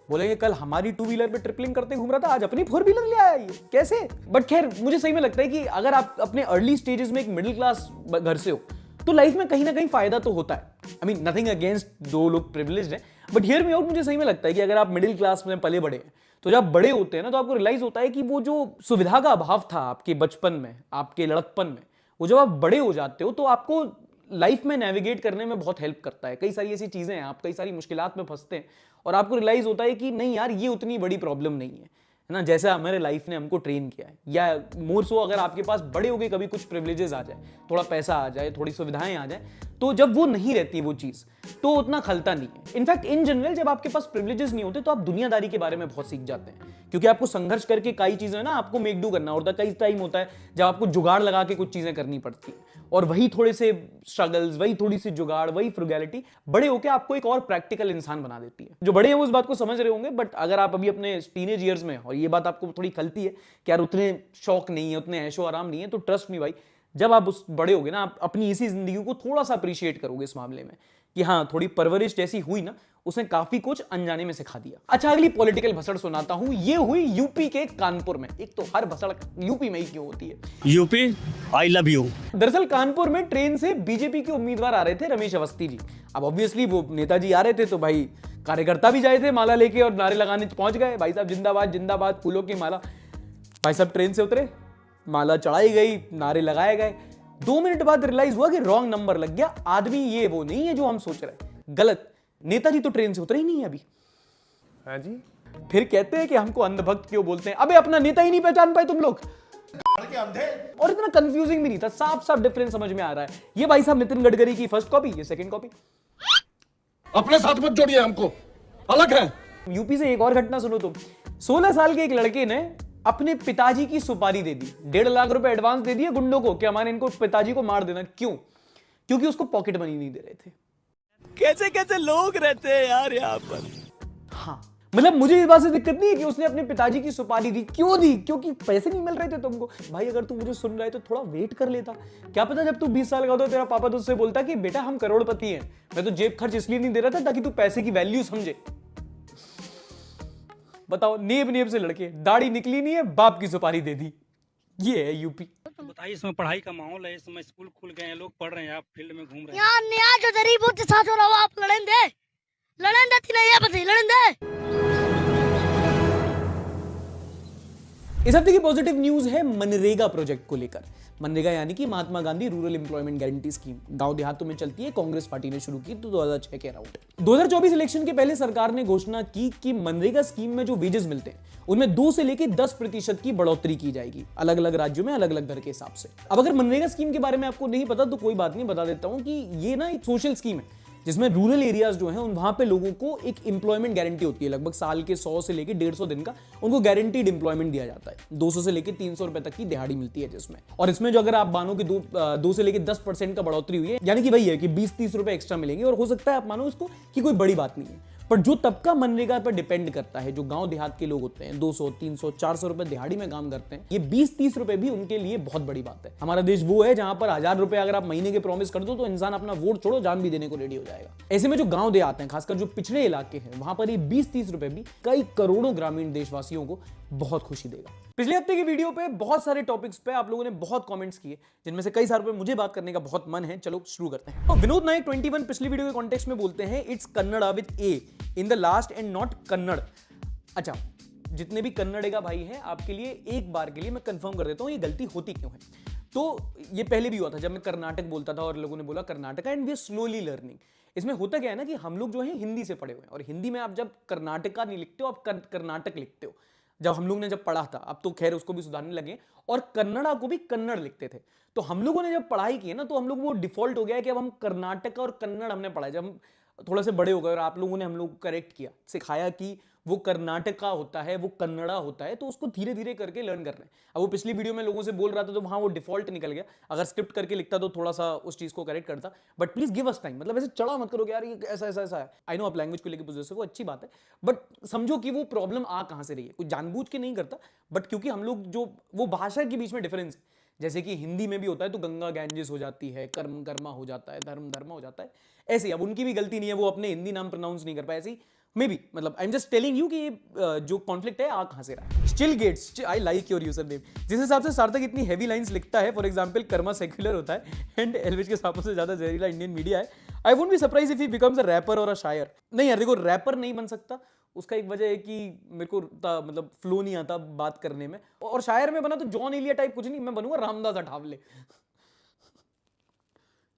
बोलेंगे कल हमारी 2 व्हीलर पे ट्रिपलिंग करते घूम रहा था, आज अपनी 4 व्हीलर ले आया ये, कैसे? बट खैर, मुझे सही में लगता है कि अगर आप अपने अर्ली स्टेजेस में एक मिडिल क्लास घर से हो तो लाइफ में कहीं ना कहीं फायदा तो होता है। आई मीन नथिंग अगेंस्ट दो लोग प्रिविलेज्ड हैं, बट हियर मी आउट, मुझे सही में लगता है कि अगर आप मिडिल क्लास में पले बड़े हैं तो जब बड़े होते हैं ना तो आपको रियलाइज होता है कि वो जो सुविधा का अभाव था आपके बचपन में, आपके लड़कपन में, वो जब आप बड़े हो जाते हो तो आपको लाइफ में नेविगेट करने में बहुत हेल्प करता है। कई सारी ऐसी चीजें हैं, आप कई सारी मुश्किलात में फंसते हैं और आपको रियलाइज होता है कि नहीं यार ये उतनी बड़ी प्रॉब्लम नहीं है ना, जैसा हमारे लाइफ ने हमको ट्रेन किया है। या मोर सो अगर आपके पास बड़े हो गए कभी कुछ प्रिविलेजेस आ जाए, थोड़ा पैसा आ जाए, थोड़ी सुविधाएं आ जाए, तो जब वो नहीं रहती वो चीज तो उतना खलता नहीं है। इनफैक्ट इन जनरल जब आपके पास प्रिविलेजेस नहीं होते तो आप दुनियादारी के बारे में बहुत सीख जाते हैं, क्योंकि आपको संघर्ष करके कई चीजें ना आपको मेक डू करना होता है। कई टाइम होता है जब आपको जुगाड़ लगा के कुछ चीजें करनी पड़ती है, और वही थोड़े से स्ट्रगल्स, वही थोड़ी सी जुगाड़, वही फ्रुगैलिटी बड़े होकर आपको एक और प्रैक्टिकल इंसान बना देती है। जो बड़े हैं वो इस बात को समझ रहे होंगे, बट अगर आप अभी अपने टीनेज ईयर्स में और ये बात आपको थोड़ी खलती है कि यार उतने शौक नहीं है, उतने ऐशो आराम नहीं है, तो ट्रस्ट मी भाई, जब आप उस बड़े होगे ना, आप अपनी इसी जिंदगी को थोड़ा सा अप्रिशिएट करोगे इस मामले में कि हाँ थोड़ी परवरिश जैसी हुई ना उसने काफी कुछ अनजाने में सिखा दिया। अच्छा, अगली पॉलिटिकल भसड़ सुनाता हूं। ये हुई यूपी के कानपुर में। एक तो हर भसड़ यूपी में ही क्यों होती है? UP I love you. दरअसल कानपुर में ट्रेन से बीजेपी के उम्मीदवार आ रहे थे, रमेश अवस्थी जी। अब ऑब्वियसली वो नेताजी आ रहे थे तो भाई कार्यकर्ता भी जाए थे माला लेके और नारे लगाने पहुंच गए। भाई साहब जिंदाबाद जिंदाबाद, फूलों की माला। भाई साहब ट्रेन से उतरे, माला चढ़ाई गई, नारे लगाए गए। 2 मिनट बाद रियलाइज हुआ कि रॉन्ग नंबर लग गया। आदमी ये वो नहीं है जो हम सोच रहे हैं, गलत। नेताजी तो ट्रेन से उतरे ही नहीं है अभी। हाँ जी। फिर कहते हैं कि हमको अंधभक्त क्यों बोलते हैं। अबे अपना नेता ही नहीं पहचान पाए तुम लोग। और इतना कंफ्यूजिंग भी नहीं था, साफ साफ डिफरेंस समझ में आ रहा है। ये भाई साहब नितिन गडकरी की फर्स्ट कॉपी, ये सेकंड कॉपी। अपने साथ मत जोड़िए हमको, अलग है। यूपी से एक और घटना सुनो तुम। 16 साल के एक लड़के ने अपने पिताजी की सुपारी दे दी। 1.5 लाख रुपए एडवांस दे दिए गुंडों को कि हमारे इनको पिताजी को मार देना। क्यों? क्योंकि उसको पॉकेट मनी नहीं दे रहे थे। कैसे कैसे लोग रहते हैं यार यहाँ पर। हाँ, मतलब मुझे इस बात से दिक्कत नहीं है कि उसने अपने पिताजी की सुपारी दी। क्यों दी? क्योंकि पैसे नहीं मिल रहे थे तुमको। भाई अगर तू मुझे सुन रहा है तो थोड़ा वेट कर लेता। क्या पता जब तू 20 साल का होता तेरा पापा तुझसे बोलता कि बेटा हम करोड़पति हैं, मैं तो जेब खर्च इसलिए नहीं दे रहा था ताकि तू पैसे की वैल्यू समझे। बताओ, नेब नेब से लड़के, दाढ़ी निकली नहीं है, बाप की सुपारी दे दी। ये है यूपी। बताइए, इसमें पढ़ाई का माहौल है, इस समय स्कूल खुल गए हैं, लोग पढ़ रहे हैं, आप फील्ड में घूम रहे हैं। यार नया जो गरीबों के साथ हो रहा हो आप लड़ेंगे नहीं है, बस लड़ेंगे। इस हफ्ते की पॉजिटिव न्यूज है मनरेगा प्रोजेक्ट को लेकर। मनरेगा यानी कि Mahatma Gandhi rural employment guarantee scheme गांव देहातों में चलती है। कांग्रेस पार्टी ने शुरू की तो 2006 के अराउंड। 2024 इलेक्शन के पहले सरकार ने घोषणा की कि मनरेगा स्कीम में जो वेजेस मिलते हैं उनमें 2 से लेकर 10% की बढ़ोतरी की जाएगी, अलग अलग राज्यों में अलग अलग दर के हिसाब से। अब अगर मनरेगा स्कीम के बारे में आपको नहीं पता तो कोई बात नहीं, बता देता हूं कि ये ना एक सोशल स्कीम है जिसमें रूरल एरियाज जो हैं वहां पे लोगों को एक एम्प्लॉयमेंट गारंटी होती है। लगभग साल के 100 से लेकर 150 दिन का उनको गारंटीड एम्प्लॉयमेंट दिया जाता है। 200 से लेकर 300 रुपए तक की दिहाड़ी मिलती है जिसमें। और इसमें जो अगर आप मानो कि 2 से लेकर 10% का बढ़ोतरी हुई है, यानी कि वही है कि 20-30 रुपए एक्स्ट्रा मिलेंगे। और हो सकता है आप मानो इसको कि कोई बड़ी बात नहीं है, पर जो तबका मनरेगा पर डिपेंड करता है, जो गांव देहात के लोग होते हैं, 200, 300, 400 रुपए दिहाड़ी में काम करते हैं, ये 20-30 रुपए भी उनके लिए बहुत बड़ी बात है। हमारा देश वो है जहां पर 1000 रुपए अगर आप महीने के प्रॉमिस कर दो तो इंसान अपना वोट छोड़ो जान भी देने को रेडी हो जाएगा। ऐसे में जो गांव देहात हैं, खासकर जो पिछड़े इलाके हैं, वहां पर ये 20-30 रुपए भी कई करोड़ों ग्रामीण देशवासियों को बहुत खुशी देगा। पिछले हफ्ते की वीडियो पे बहुत सारे टॉपिक्स पे आप लोगों ने बहुत कमेंट्स किए, जिनमें से कई सारे पे मुझे बात करने का बहुत मन है। चलो शुरू करते हैं। तो विनोद नायक 21 पिछली वीडियो के कॉन्टेक्स्ट में बोलते हैं it's Kannada with A in the last and not Kannada. अच्छा, जितने भी कन्नड़ेगा भाई हैं आपके लिए एक बार के लिए मैं कंफर्म कर देता हूं ये गलती होती क्यों है। तो ये पहले भी हुआ था जब मैं कर्नाटक बोलता था और लोगों ने बोला Karnataka, and we are slowly learning. इसमें होता क्या है ना कि हम लोग जो है हिंदी से पढ़े हुए हैं और हिंदी में आप जब कर्नाटका नहीं लिखते हो, आप कर्नाटक लिखते हो। जब हम लोग ने जब पढ़ा था, अब तो खैर उसको भी सुधारने लगे, और कन्नड़ा को भी कन्नड़ लिखते थे। तो हम लोगों ने जब पढ़ाई की है ना तो हम लोग वो डिफॉल्ट हो गया कि अब हम कर्नाटक और कन्नड़ हमने पढ़ा है। जब हम थोड़ा से बड़े हो गए और आप लोगों ने हम लोग को करेक्ट किया, सिखाया कि वो कर्नाटका होता है, वो कन्नड़ा होता है, तो उसको धीरे धीरे करके लर्न कर रहे हैं। अब वो पिछली वीडियो में लोगों से बोल रहा था तो वहां वो डिफॉल्ट निकल गया। अगर स्क्रिप्ट करके लिखता तो थोड़ा सा उस चीज को करेक्ट करता, but please give us time. मतलब ऐसे चढ़ा मत करो कि यार ये ऐसा ऐसा ऐसा है। आई नो आप लैंग्वेज को लेकर पोजेसिव हो, अच्छी बात है, बट समझो कि वो प्रॉब्लम आ कहां से रही है। कोई जानबूझ के नहीं करता, बट क्योंकि हम लोग जो वो भाषा के बीच में डिफरेंस है, जैसे कि हिंदी में भी होता है तो गंगा गैंजेस हो जाती है, कर्म कर्मा हो जाता है, धर्म धर्मा हो जाता है। ऐसे अब उनकी भी गलती नहीं है, वो अपने हिंदी नाम प्रोनाउंस नहीं कर पाए। ऐसे ही मे बी, मतलब I am just telling you कि जो कॉन्फ्लिक्ट है आ कहां से रहा है। Still gets, I like your user name. जिस हिसाब से सार्थक इतनी हैवी लाइंस लिखता है, फॉर एग्जांपल कर्मा सेक्युलर होता है एंड एलविश के सांपों से ज्यादा जहरीला इंडियन मीडिया है। I won't be surprise if he becomes a rapper और अ शायर। नहीं यार देखो, रैपर नहीं बन सकता, उसका एक वजह है कि मेरे को मतलब फ्लो नहीं आता बात करने में, और शायर में बना तो जॉन एलिया टाइप कुछ नहीं, मैं बनूंगा रामदास अठावले।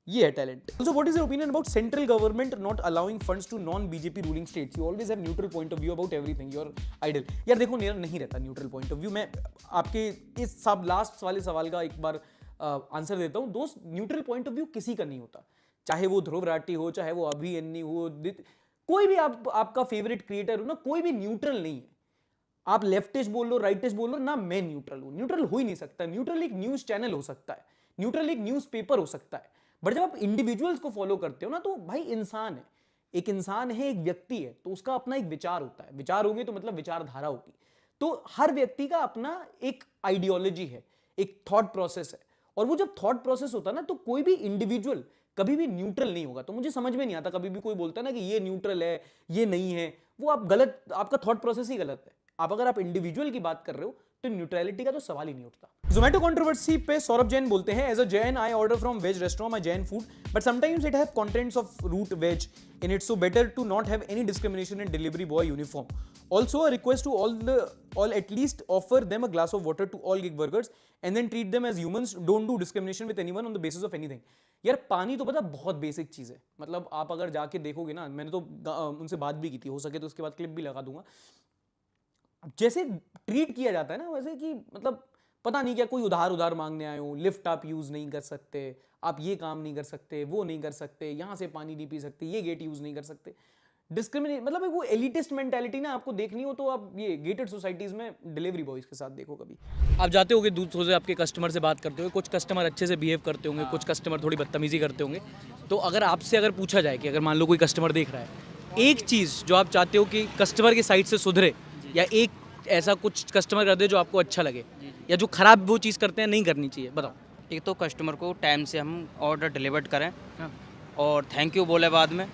ये है talent. Also, what is your opinion about central government not allowing funds to non-BJP ruling states? You always have neutral point of view about everything. You're ideal. यार देखो नहीं रहता न्यूट्रल पॉइंट ऑफ व्यू। मैं आपके इस सब लास्ट वाले सवाल का एक बार आंसर देता हूँ। दोस्त, न्यूट्रल पॉइंट ऑफ व्यू किसी का नहीं होता, चाहे वो ध्रुव राठी हो, चाहे वो अभी अन्नी हो, कोई भी आपका फेवरेट क्रिएटर हो ना, कोई भी न्यूट्रल नहीं है। आप लेफ्टिस्ट बोल लो, राइटिस्ट बोल लो ना, मैं न्यूट्रल हूँ। न्यूट्रल हो ही नहीं सकता। न्यूट्रल एक न्यूज चैनल हो सकता है, न्यूट्रल एक न्यूज पेपर हो सकता है, बट जब आप इंडिविजुअल्स को फॉलो करते हो ना तो भाई इंसान है, एक इंसान है, एक व्यक्ति है, तो उसका अपना एक विचार होता है। विचार होंगे तो मतलब विचारधारा होगी। तो हर व्यक्ति का अपना एक आइडियोलॉजी है, एक थॉट प्रोसेस है, और वो जब थॉट प्रोसेस होता है ना, तो कोई भी इंडिविजुअल कभी भी न्यूट्रल नहीं होगा। तो मुझे समझ में नहीं आता, कभी भी कोई बोलता है ना कि ये न्यूट्रल है, ये नहीं है, वो आप गलत, आपका थॉट प्रोसेस ही गलत है। अगर आप इंडिविजुअल की बात कर रहे हो तो न्यूट्रलिटी का तो सवाल ही नहीं उठता। जोमेटो कंट्रोवर्सी पे सौरभ जैन बोलते हैं, as a Jain I order from veg restaurant my Jain food but sometimes it have contents of root veg in it, so better to not have any discrimination in delivery boy uniform. Also a request to all at least offer them a glass of water to all gig workers and then treat them as humans. Don't do discrimination with anyone on the basis of anything. यार पानी तो पता बहुत बेसिक चीज़ है, मतलब आप अगर जाके देखोगे ना, मैंने तो उनसे बात भी की थी, हो सके तो उसके बाद क्लिप भी लगा दूंगा। जैसे ट्रीट किया जाता है ना, वैसे कि मतलब पता नहीं क्या, कोई उधार मांगने आए हो, लिफ्ट आप यूज़ नहीं कर सकते, आप ये काम नहीं कर सकते, वो नहीं कर सकते, यहाँ से पानी नहीं पी सकते, ये गेट यूज़ नहीं कर सकते। डिस्क्रिमिनेट मतलब वो एलिटिस्ट मेंटालिटी ना आपको देखनी हो तो आप ये गेटेड सोसाइटीज़ में डिलीवरी बॉयज़ के साथ देखो। कभी आप जाते होगे दूसरों से, आपके कस्टमर से बात करते हो, कुछ कस्टमर अच्छे से बिहेव करते होंगे, कुछ कस्टमर थोड़ी बदतमीजी करते होंगे। तो अगर आपसे अगर पूछा जाए कि अगर मान लो कोई कस्टमर देख रहा है, एक चीज़ जो आप चाहते हो कि कस्टमर की साइड से सुधरे, या एक ऐसा कुछ कस्टमर कर दे जो आपको अच्छा लगे, या जो खराब वो चीज़ करते हैं नहीं करनी चाहिए, बताओ। एक तो कस्टमर को टाइम से हम ऑर्डर डिलीवर्ड करें और थैंक यू बोले बाद में,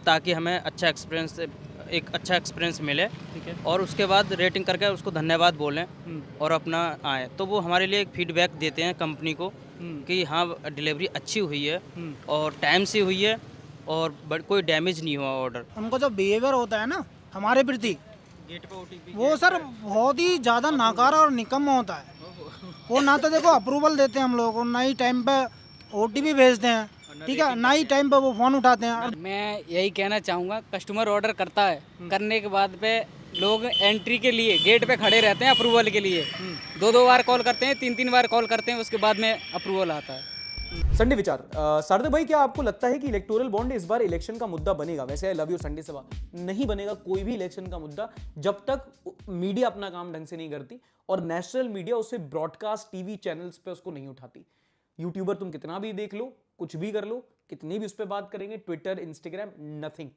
ताकि हमें अच्छा एक्सपीरियंस मिले। ठीक है। और उसके बाद रेटिंग करके उसको धन्यवाद बोलें और अपना आए, तो वो हमारे लिए एक फीडबैक देते हैं कंपनी को कि हाँ डिलीवरी अच्छी हुई है और टाइम से हुई है और कोई डैमेज नहीं हुआ ऑर्डर। उनको जो बिहेवियर होता है ना हमारे प्रति, गेट पे ओटीपी वो सर बहुत ही ज़्यादा नाकारा और निकम्मा होता है। वो ना तो देखो अप्रूवल देते हैं हम लोगों को, ना ही टाइम पे ओटीपी भेजते हैं, ठीक है, ना ही टाइम पे वो फ़ोन उठाते हैं। मैं यही कहना चाहूँगा, कस्टमर ऑर्डर करता है, करने के बाद पे लोग एंट्री के लिए गेट पे खड़े रहते हैं अप्रूवल के लिए, 2 बार कॉल करते हैं, 3 बार कॉल करते हैं, उसके बाद में अप्रूवल आता है। संडे विचार, शारदा भाई, क्या आपको लगता है कि इलेक्टोरल बॉन्ड इस बार इलेक्शन का मुद्दा बनेगा? वैसे आई लव यू संडे सभा, नहीं बनेगा कोई भी इलेक्शन का मुद्दा जब तक मीडिया अपना काम ढंग से नहीं करती और नेशनल मीडिया उसे ब्रॉडकास्ट टीवी चैनल्स पे उसको नहीं उठाती। यूट्यूबर तुम कितना भी देख लो, कुछ भी कर लो, कितनी भी उस पर बात करेंगे, ट्विटर, इंस्टाग्राम, नथिंग।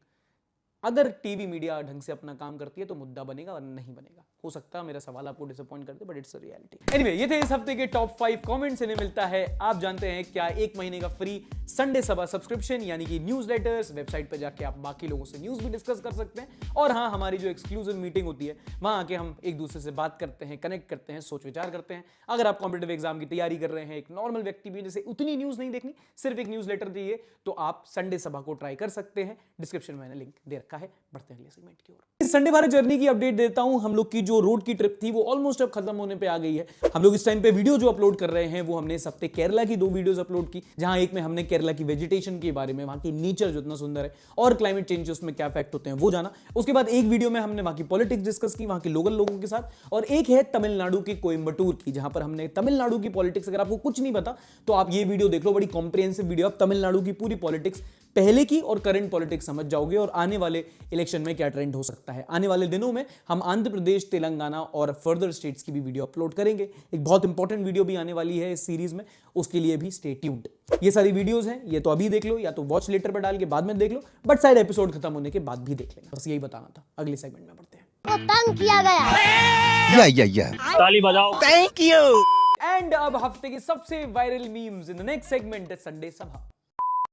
अगर टीवी मीडिया ढंग से अपना काम करती है तो मुद्दा बनेगा और नहीं बनेगा। हो सकता है मेरा सवाल आपको डिसअपॉइंट कर दे, but it's a reality. Anyway, ये थे इस हफ्ते के टॉप 5 कमेंट्स। इन्हें मिलता है, आप जानते हैं क्या, 1 महीने का फ्री संडे सभा सब्सक्रिप्शन, यानी कि न्यूज़लेटर्स। वेबसाइट पे जाके आप बाकी लोगों से न्यूज़ भी डिस्कस कर सकते हैं, और हाँ, हमारी जो एक्सक्लूसिव मीटिंग होती है वहाँ आके हम एक दूसरे से बात करते हैं, कनेक्ट करते हैं, सोच विचार करते हैं। अगर आप कॉम्पिटिटिव एग्जाम की तैयारी कर रहे हैं, एक नॉर्मल व्यक्ति भी जैसे उतनी न्यूज़ नहीं देखनी, सिर्फ एक न्यूज़लेटर चाहिए, तो आप संडे सभा को ट्राई कर सकते हैं। डिस्क्रिप्शन में मैंने लिंक दे रखा है। बढ़ते हैं अगले सेगमेंट की ओर। इस संडे भारत जर्नी की अपडेट देता हूं। हम लोग की जो रोड की ट्रिप थी वो ऑलमोस्ट अब खत्म होने पे आ गई है। हम लोग इस टाइम पे वीडियो जो अपलोड कर रहे हैं वो हमने इस हफ्ते केरला की 2 वीडियोस अपलोड की, जहां एक में हमने केरला की वेजिटेशन के बारे में, वहां की नेचर जो इतना सुंदर है और क्लाइमेट चेंज उसमें क्या इफेक्ट होते हैं वो जाना। उसके बाद एक वीडियो में हमने वहां की पॉलिटिक्स डिस्कस की, वहां के लोकल लोगों के साथ, और एक है तमिलनाडु की कोयम्बटूर की, जहां पर हमने तमिलनाडु की पॉलिटिक्स, अगर आपको कुछ नहीं पता तो आप ये वीडियो देख लो, बड़ी कॉम्प्रिहेंसिव वीडियो। आप तमिलनाडु की पूरी पॉलिटिक्स, पहले की और करंट पॉलिटिक्स समझ जाओगे और आने वाले इलेक्शन में क्या ट्रेंड हो सकता है। आने वाले दिनों में हम आंध्र प्रदेश, तेलंगाना और फर्दर स्टेट्स की भी वीडियो अपलोड करेंगे। एक बहुत इंपॉर्टेंट वीडियो भी आने वाली है इस सीरीज में, उसके लिए भी स्टे ट्यून्ड। ये सारी वीडियोस हैं, ये तो अभी देख लो, या तो वॉच लेटर पर डाल के बाद में देख लो, बट शायद एपिसोड खत्म होने के बाद भी देख लेंगे। बस यही बताना था। अगले सेगमेंट में बढ़ते हैं। तंग किया गया। ताली बजाओ। Thank you. एंड अब हफ्ते के सबसे viral memes in the next segment, Sunday सभा।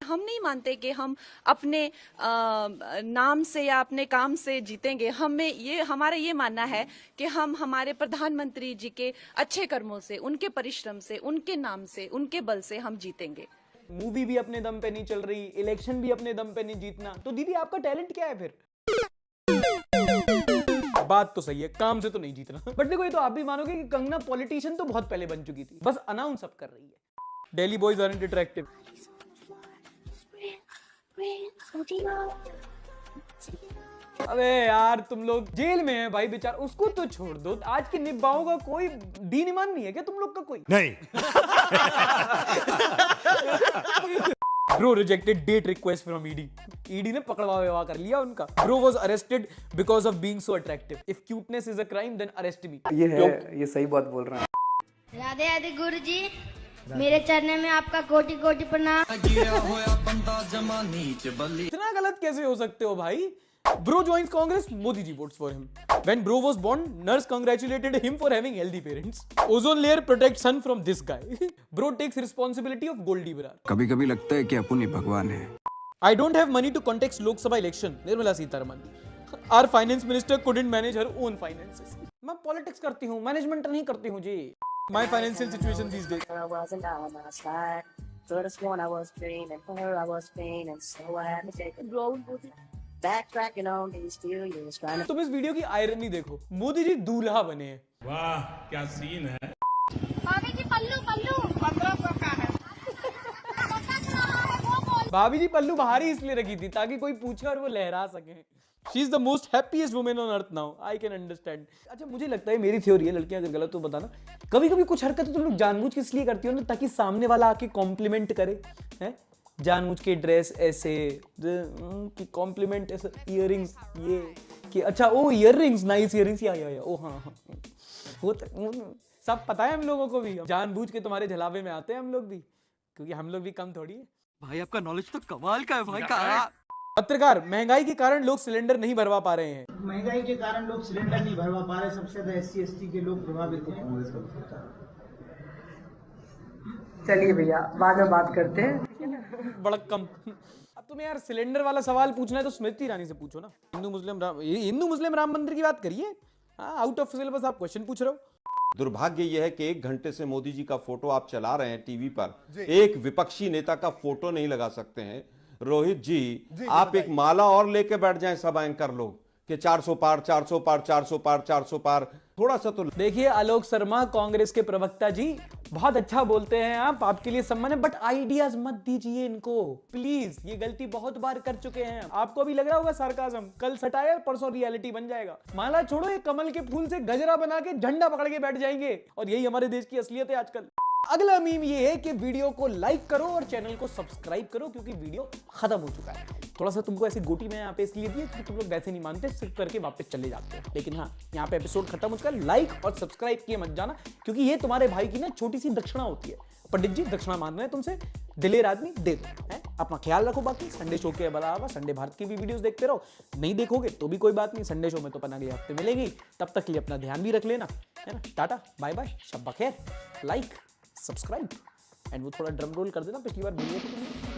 हम नहीं मानते कि हम अपने नाम से या अपने काम से जीतेंगे। हमारा ये मानना है कि हम हमारे प्रधानमंत्री जी के अच्छे कर्मों से, उनके परिश्रम से, उनके नाम से, उनके बल से हम जीतेंगे। मूवी भी अपने दम पे नहीं चल रही, इलेक्शन भी अपने दम पे नहीं जीतना, तो दीदी आपका टैलेंट क्या है फिर? बात तो सही है, काम से तो नहीं जीतना। बट देखो, ये तो आप भी मानोगे कि कंगना पॉलिटिशियन तो बहुत पहले बन चुकी थी, बस अनाउंस अब कर रही है। Delhi boys aren't attractive. अबे यार, तुम लोग जेल में है भाई, बेचारा, उसको तो छोड़ दो। आज के निब्बाओं का कोई दीन ईमान नहीं है क्या तुम लोग का? कोई नहीं। Bro rejected date request from ED. ED ने पकड़वा कर लिया उनका। Bro was arrested because of being so attractive. If cuteness is a crime, then arrest me. ये सही बात बोल रहा है। राधे राधे गुरु जी, मेरे चरणों में आपका कोटि कोटि प्रणाम। इतना गलत कैसे हो सकते हो भाई? Bro joins Congress, Modi ji votes for him. When bro was born, nurse congratulated him for having healthy parents. Ozone layer protects sun from this guy. Bro takes responsibility of Goldie Brar. कभी कभी लगता है कि अपन ही भगवान है. I don't have money to contest Lok Sabha election. Nirmala Sitharaman. Our finance minister couldn't manage her own finances. मैं politics करती हूँ, management नहीं करती हूँ जी. My financial situation these days. For this one I was green, and for her I was green, and so I had to take a road. Backtracking on these few years, trying to. तुम इस वीडियो की आयरनी देखो, मोदी जी दूल्हा बने हैं. वाह क्या सीन है. भाभी जी पल्लू पल्लू 1500 का है. भाभी जी पल्लू बाहर ही इसलिए रखी थी ताकि कोई पूछे और वो लहरा सके. She is the most happiest woman on earth now. I can understand. अच्छा मुझे लगता है, मेरी थ्योरी है, लड़कियां अगर गलत तो बताना, कभी कभी कुछ हरकतें तुम लोग जानबूझ के इसलिए करती हो ना ताकि सामने वाला आके कॉम्प्लीमेंट करे. हैं जानबूझ के ड्रेस ऐसे कि कॉम्प्लीमेंट ऐसे, इयररिंग्स ये कि अच्छा ओ इयररिंग्स नाइस इयररिंग्स या ओ हाँ वो सब पता है हम लोगों को भी. जानबूझ के तुम्हारे झलावे में आते हैं हम लोग भी, क्योंकि हम लोग भी कम थोड़ी है. भाई आपका नॉलेज तो कमाल का है भाई का. पत्रकार, महंगाई के कारण लोग सिलेंडर नहीं भरवा पा रहे हैं. महंगाई के कारण लोग सिलेंडर नहीं भरवा पा रहे. सबसे ज्यादा SC/ST के लोग प्रभावित हैं. चलिए भैया बाद में बात करते हैं. बड़ा कम. अब तुम्हें यार सिलेंडर वाला सवाल पूछना है तो स्मृति ईरानी से पूछो ना. हिंदू मुस्लिम राम मंदिर की बात करिए. आउट ऑफ सिलेबस आप क्वेश्चन पूछ रहे हो. दुर्भाग्य यह है कि 1 घंटे से मोदी जी का फोटो आप चला रहे हैं टीवी पर, एक विपक्षी नेता का फोटो नहीं लगा सकते हैं. रोहित जी आप एक माला और लेके बैठ जाएं सब एंकर लोग कि 400 पार 400 पार 400 पार 400 पार. थोड़ा सा तो देखिए आलोक शर्मा, कांग्रेस के प्रवक्ता जी, बहुत अच्छा बोलते हैं आप, आपके लिए सम्मान है, बट आइडियाज मत दीजिए इनको प्लीज. ये गलती बहुत बार कर चुके हैं. आपको भी लग रहा होगा सार्काज्म, कल सटायर परसों रियलिटी बन जाएगा. माला छोड़ो, एक कमल के फूल से गजरा बना के झंडा पकड़ के बैठ जाएंगे, और यही हमारे देश की असलियत है आजकल. अगला मीम ये है कि वीडियो को लाइक करो और चैनल को सब्सक्राइब करो, क्योंकि वीडियो खत्म हो चुका है. थोड़ा सा तुमको ऐसी गोटी में यहाँ पे इसलिए दी क्योंकि तुम लोग वैसे नहीं मानते, सिर्फ करके वापस चले जाते हो. लेकिन हाँ, यहाँ पे एपिसोड खत्म हो चुका है. लाइक और सब्सक्राइब किए मत जाना, क्योंकि ये तुम्हारे भाई की ना छोटी सी दक्षिणा होती है. पंडित जी दक्षिणा मांग रहे हैं तुमसे, दिलेर आदमी दे दो. अपना ख्याल रखो. बाकी संडे शो के अलावा संडे भारत की भी वीडियोस देखते रहो. नहीं देखोगे तो भी कोई बात नहीं, संडे शो में तो अपन अगले हफ्ते मिलेगी. तब तक के लिए अपना ध्यान भी रख लेना, है ना. टाटा बाय बाय, शब बखैर. लाइक सब्सक्राइब एंड वो थोड़ा ड्रम रोल कर देना, पिछली बार बोलिए तो तुमने.